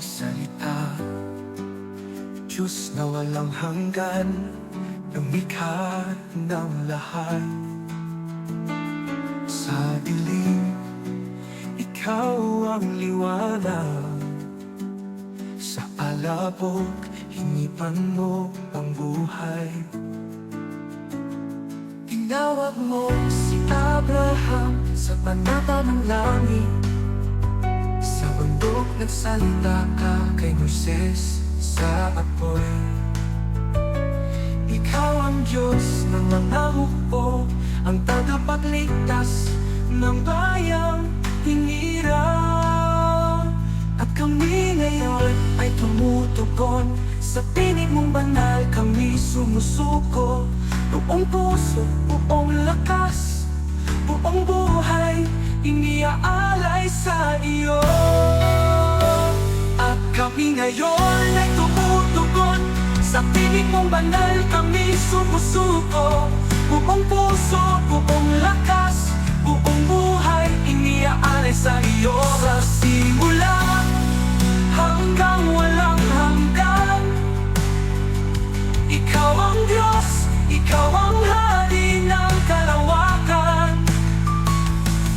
salita, Diyos na walang hanggan, lumikha ng lahat. Sa dilim, ikaw ang liwanag. Sa alabok, hinipan mo ang buhay. Tinawag mo si Abraham sa panata ng langit. Sa bundok nagsalita ka kay Moises sa apoy. Ikaw ang Diyos ng mga hukbo, ang tagapagligtas ng bayang hinirang. At kami ngayon ay tumutugon sa tinig mong banal, kami sumusuko. Buong puso, buong lakas, buong buhay, iniaalay sa iyo. At kami ngayon ay tumutugon sa tinig mong banal, kami sumusuko. Buong puso, buong lakas, buong buhay, iniaalay sa iyo. Sa simula hanggang walang hanggan, ikaw ang Diyos, ikaw ang hari ng kalawakan.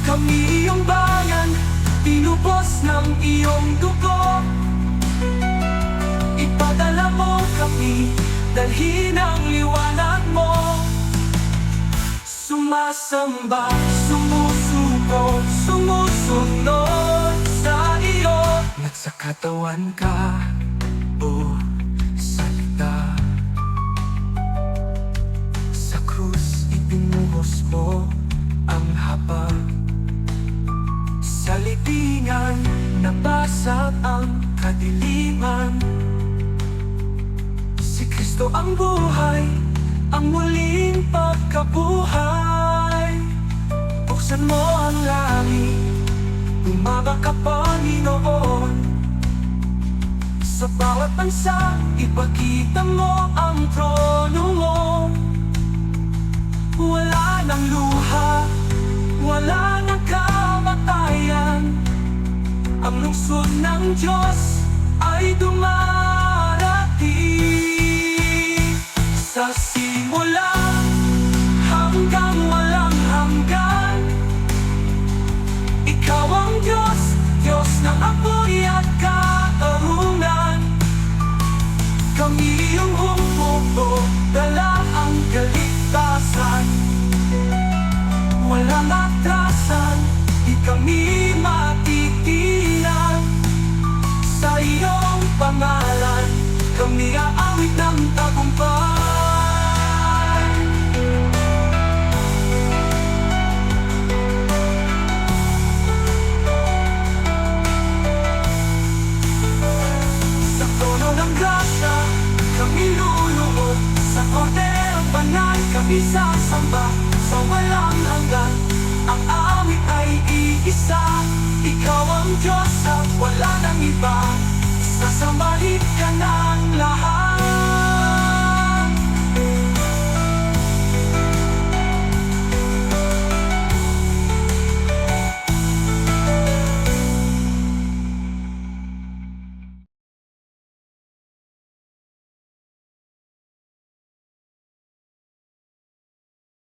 Kami iyong bayan, tinubos ng iyong dugo. Ipadala mo kami, dalhin ang liwanag mo. Sumasamba, sumusuko, sumusunod sa iyo. Nasa katawan ka, o salita. Sa krus ibinuhos mo ang habag. Sa libingan nabasag ang kadiliman. Si Kristo ang buhay, ang muling pagkabuhay. Buksan mo ang langit, bumaba ka Panginoon. Sa bawat bansa, ipakita mo ang trono mo. Wala nang luha, wala nang kamatayan. Ang lungsod ng Diyos ay dumarating. Sa simula hanggang walang hanggan, ikaw ang Diyos, Diyos ng apoy at katarungan. Kami iyong humubo, dala ang kaligtasan. Walang atrasan, di kami matitinan. Sa iyong pangalan, kami aawit ng tagumpay. Sa trono ng grasya, kami luluhod. Sa korderong banal, kami sasamba. Sa walang hanggan, ang awit ay iisa. Ikaw ang Diyos at wala nang iba. Sasambahin ka ng lahat.